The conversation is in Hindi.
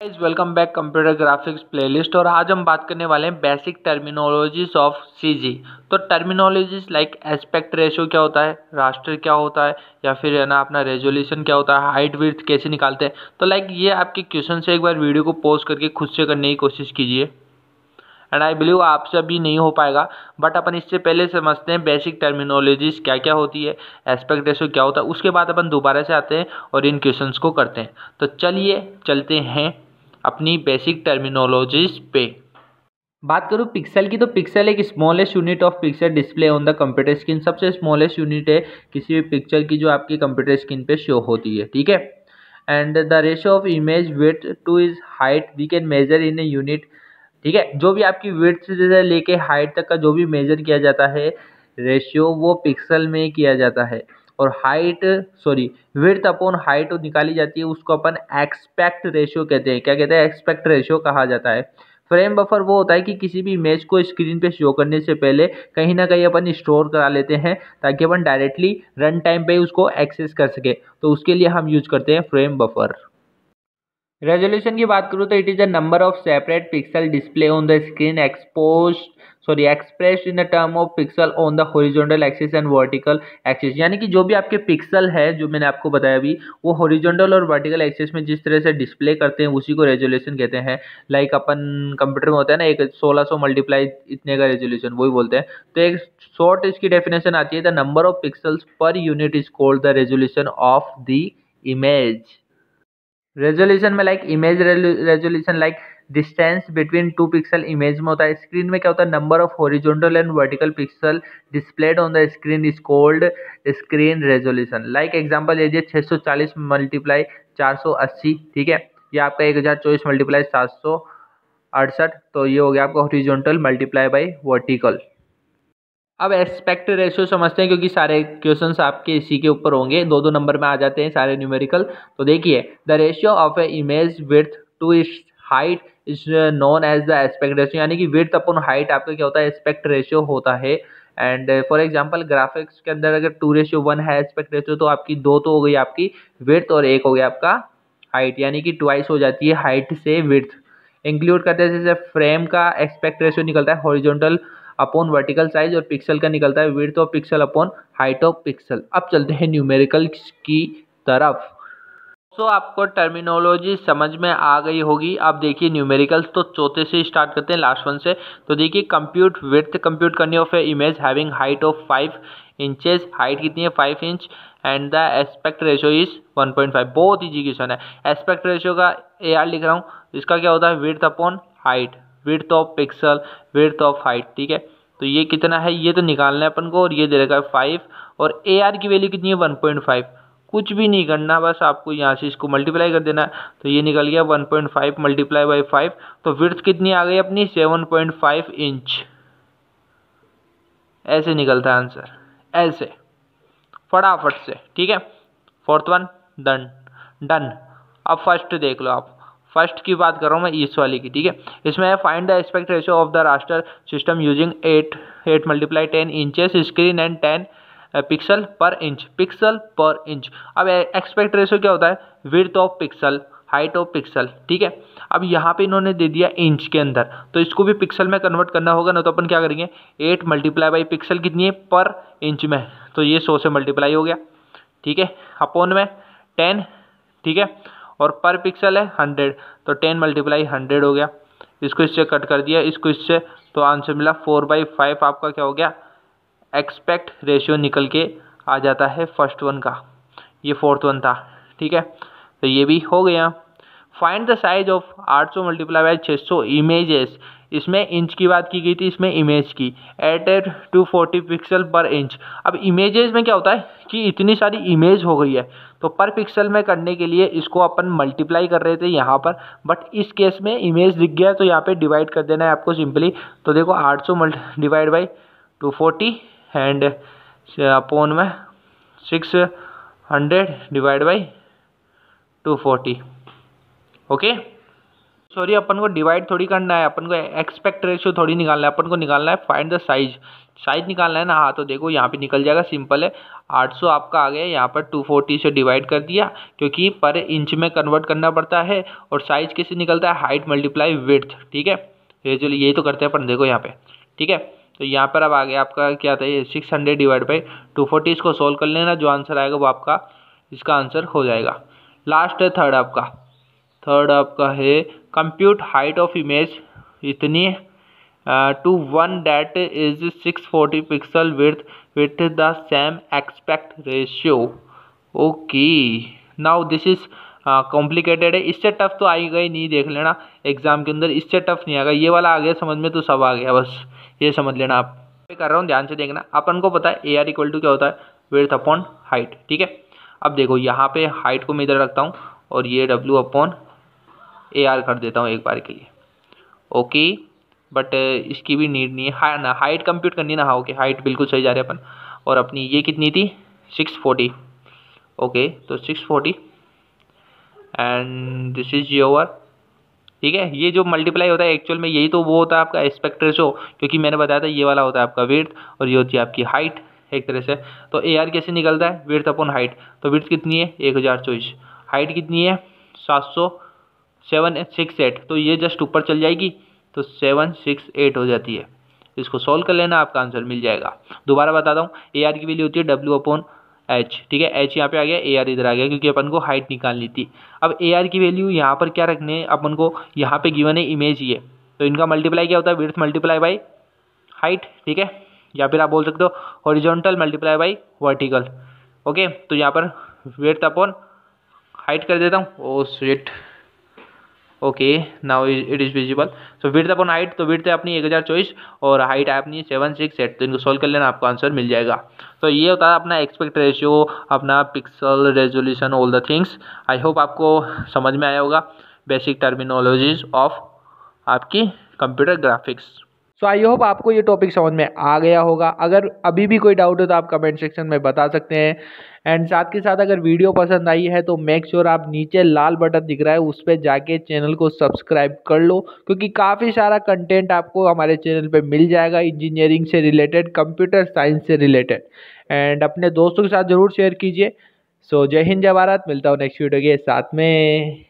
Guys welcome back computer graphics playlist. और आज हम बात करने वाले हैं बेसिक टर्मिनोलॉजीज ऑफ सीजी। तो टर्मिनोलॉजीज लाइक एस्पेक्ट रेशियो क्या होता है, रास्टर क्या होता है, या फिर है ना अपना रेजोल्यूशन क्या होता है, हाइट विड्थ कैसे निकालते हैं। तो लाइक ये आपके क्वेश्चन से एक बार वीडियो को पॉज करके खुद से करने की कोशिश कीजिए। एंड आई बिलीव आपसे अभी नहीं हो पाएगा, बट अपन इससे पहले समझते हैं बेसिक टर्मिनोलॉजीज क्या क्या होती है, एस्पेक्ट रेशियो क्या होता है, उसके बाद अपन दोबारा से आते हैं और इन क्वेश्चंस को करते हैं। तो चलिए चलते हैं अपनी बेसिक टर्मिनोलॉजीज पे। बात करूँ पिक्सल की, तो पिक्सल एक smallest unit of picture display on the computer screen. सबसे स्मॉलेस्ट यूनिट है किसी भी पिक्चर की जो आपकी कंप्यूटर स्क्रीन पे शो होती है, ठीक है। And the ratio of image width to is height we can measure in a unit, ठीक है। जो भी आपकी विड्थ से लेके हाइट तक का जो भी मेजर किया जाता है रेशियो, वो पिक्सल में किया जाता है। और विड्थ अपॉन हाइट निकाली जाती है, उसको अपन एक्सपेक्ट रेशियो कहते हैं। क्या कहते हैं? एक्सपेक्ट रेशियो कहा जाता है। फ्रेम बफर वो होता है कि किसी भी इमेज को स्क्रीन पे शो करने से पहले कहीं ना कहीं अपन स्टोर करा लेते हैं, ताकि अपन डायरेक्टली रन टाइम पे उसको एक्सेस कर सके। तो उसके लिए हम यूज करते हैं फ्रेम बफर। रेजोल्यूशन की बात करूँ तो it is the number of separate pixel display on the screen expressed in the term of pixel on the horizontal axis and vertical axis. यानी कि जो भी आपके पिक्सल है, जो मैंने आपको बताया अभी, वो हॉरिजॉन्टल और वर्टिकल एक्सिस में जिस तरह से डिस्प्ले करते हैं उसी को रेजोल्यूशन कहते हैं। लाइक अपन कंप्यूटर में होता है ना एक 1600 मल्टीप्लाई इतने का रेजोल्यूशन, वही बोलते हैं। तो एक शॉर्ट इसकी डेफिनेशन आती है, the number of pixels per unit is called the resolution of the image. Resolution में like image resolution like distance between two pixel image में होता है। स्क्रीन में क्या होता है? Number of horizontal and vertical pixel displayed on the screen is called screen resolution. Like example लीजिए 640 मल्टीप्लाई 480, ठीक है। ये आपका 1024 मल्टीप्लाई 768, तो ये हो गया आपका हॉरिजॉन्टल मल्टीप्लाई बाई वर्टिकल। अब एस्पेक्ट रेशियो समझते हैं, क्योंकि सारे क्वेश्चंस आपके इसी के ऊपर होंगे, दो दो नंबर में आ जाते हैं सारे न्यूमेरिकल। तो देखिए, the ratio of a image width to its height is known as the aspect ratio. यानी कि विड्थ अपॉन हाइट आपका क्या होता है? एस्पेक्ट रेशियो होता है। एंड फॉर एग्जांपल ग्राफिक्स के अंदर अगर 2:1 है एस्पेक्ट रेशियो, तो आपकी 2 तो हो गई आपकी विड्थ और 1 हो गया आपका हाइट, यानी कि ट्वाइस हो जाती है हाइट से विड्थ। इंक्लूड करते हैं जैसे फ्रेम का एस्पेक्ट रेशियो निकलता है हॉरिजॉन्टल अपॉन वर्टिकल साइज, और पिक्सल का निकलता है width of pixel upon height of pixel. अब चलते हैं न्यूमेरिकल्स की तरफ। आपको टर्मिनोलॉजी समझ में आ गई होगी। अब देखिए न्यूमेरिकल्स तो चौथे से स्टार्ट करते हैं, लास्ट वन से। तो देखिए, कंप्यूट विड्थ कंप्यूट करनी of a image having height of 5 inches. Height कितनी है? 5 inch. And the aspect ratio is 1.5। बहुत ईजी क्वेश्चन है। एस्पेक्ट रेशियो का AR लिख रहा हूँ, इसका क्या होता है? Width upon height, width of pixel, width of height, ठीक है। तो ये कितना है ये तो निकालना है अपन को, और ये दे रखा है 5, और AR की वैल्यू कितनी है? 1.5। कुछ भी नहीं करना, बस आपको यहाँ से इसको मल्टीप्लाई कर देना है। तो ये निकल गया 1.5 मल्टीप्लाई बाई 5। तो विड्थ कितनी आ गई अपनी? 7.5 इंच। ऐसे निकलता है आंसर, ऐसे फटाफट से, ठीक है। Fourth one done done. अब फर्स्ट देख लो आप, फर्स्ट की बात कर रहा हूँ मैं, इस वाली की, ठीक है। इसमें है find the aspect ratio of the raster system using 8 multiply 10 inches screen and 10 pixel पर इंच। अब एक्सपेक्ट रेशियो क्या होता है? Width of pixel, height of pixel, ठीक है। अब यहाँ पे इन्होंने दे दिया इंच के अंदर, तो इसको भी पिक्सल में कन्वर्ट करना होगा ना। तो अपन क्या करेंगे? 8 मल्टीप्लाई बाई पिक्सल कितनी है? पर इंच में, तो ये 100 से मल्टीप्लाई हो गया, ठीक है। अपॉन में 10, ठीक है, और पर पिक्सल है 100, तो 10 मल्टीप्लाई 100 हो गया। इसको इससे कट कर दिया, इसको इससे, तो आंसर मिला 4/5 आपका क्या हो गया? एक्सपेक्ट रेशियो निकल के आ जाता है फर्स्ट वन का। ये फोर्थ वन था, ठीक है। तो ये भी हो गया। Find the size of 800 multiply by 600 images. इसमें इंच की बात की गई थी, इसमें इमेज की। एट 240 पिक्सल पर इंच। अब इमेजेस में क्या होता है कि इतनी सारी इमेज हो गई है, तो पर पिक्सल में करने के लिए इसको अपन मल्टीप्लाई कर रहे थे यहाँ पर, बट इस केस में इमेज दिख गया तो यहाँ पे डिवाइड कर देना है आपको सिंपली। तो देखो 800 डिवाइड बाई 240 एंड अपॉन में 600 डिवाइड बाई 240, ओके। सॉरी, अपन को डिवाइड थोड़ी करना है, अपन को एक्सपेक्ट रेशियो थोड़ी निकालना है, अपन को निकालना है फाइंड द साइज। साइज निकालना है ना। हाँ तो देखो यहाँ पे निकल जाएगा, सिंपल है। 800 आपका आ गया, यहाँ पर 240 से डिवाइड कर दिया, क्योंकि पर इंच में कन्वर्ट करना पड़ता है। और साइज कैसे निकलता है, हाइट मल्टीप्लाई विड्थ, ठीक है। ये चलिए यही तो करते हैं अपन, देखो यहाँ पे, ठीक है। तो यहाँ पर अब आ गया आपका क्या था ये 600 डिवाइड बाई 240। इसको सोल्व कर लेना, जो आंसर आएगा वो आपका इसका आंसर हो जाएगा। लास्ट है थर्ड आपका। थर्ड आपका है कंप्यूट हाइट ऑफ इमेज इतनी to one that is 640 pixel with the same expect ratio. Okay, now this is complicated है। इससे टफ तो आएगा ही नहीं, देख लेना एग्जाम के अंदर, इससे टफ नहीं आएगा। ये वाला आ गया समझ में तो सब आ गया, बस ये समझ लेना। आप कर रहा हूँ, ध्यान से देखना। अपन को पता है ए आर इक्वल टू क्या होता है, विड्थ अपॉन हाइट, ठीक है। अब देखो यहाँ पे हाइट को मैं इधर रखता हूँ और ये डब्ल्यू अपॉन ए आर कर देता हूँ एक बार के लिए। ओके, बट इसकी भी नीड नहीं है ना, हाइट कंप्यूट करनी है ना। हाँ ओके, हाइट बिल्कुल सही जा रहे हैं अपन। और अपनी ये कितनी थी 640। ओके, तो 640 एंड दिस इज योर, ठीक है। ये जो मल्टीप्लाई होता है एक्चुअल में यही तो वो होता है आपका एस्पेक्ट रेशो, क्योंकि मैंने बताया था ये वाला होता है आपका विड्थ और ये होती है आपकी हाइट एक तरह से। तो ए आर कैसे निकलता है, विड्थ अपॉन हाइट। तो विड्थ कितनी है 1024, हाइट कितनी है 768, तो ये जस्ट ऊपर चल जाएगी तो 768 हो जाती है। इसको सॉल्व कर लेना, आपका आंसर मिल जाएगा। दोबारा बताता हूँ, ए आर की वैल्यू होती है डब्ल्यू अपॉन एच, ठीक है। एच यहाँ पे आ गया, ए आर इधर आ गया, क्योंकि अपन को हाइट निकालनी थी। अब ए आर की वैल्यू यहाँ पर क्या रखने हैं अपन को, यहाँ पे गिवन है इमेज ये, तो इनका मल्टीप्लाई क्या होता है, विड्थ मल्टीप्लाई बाई हाइट, ठीक है। या फिर आप बोल सकते हो horizontal multiply by vertical. Okay, तो यहाँ पर विड्थ अपॉन हाइट कर देता हूँ। Oh shit, okay now it is visible. So width upon height, तो विड्थ है अपनी 1024 और हाइट है अपनी 768। तो इनको सोल्व कर लेना, आपको आंसर मिल जाएगा। तो ये होता है अपना एक्सपेक्ट रेशियो, अपना pixel resolution, all the things. I hope आपको समझ में आया होगा बेसिक टर्मिनोलॉजीज ऑफ आपकी computer graphics. So I hope आपको ये टॉपिक समझ में आ गया होगा। अगर अभी भी कोई डाउट हो तो आप कमेंट सेक्शन में बता सकते हैं। एंड साथ के साथ अगर वीडियो पसंद आई है तो मेक श्योर आप नीचे लाल बटन दिख रहा है उस पर जाके चैनल को सब्सक्राइब कर लो, क्योंकि काफ़ी सारा कंटेंट आपको हमारे चैनल पे मिल जाएगा इंजीनियरिंग से रिलेटेड, कंप्यूटर साइंस से रिलेटेड। एंड अपने दोस्तों के साथ ज़रूर शेयर कीजिए। सो जय हिंद, जय भारत। मिलता हूँ नेक्स्ट वीडियो के साथ में।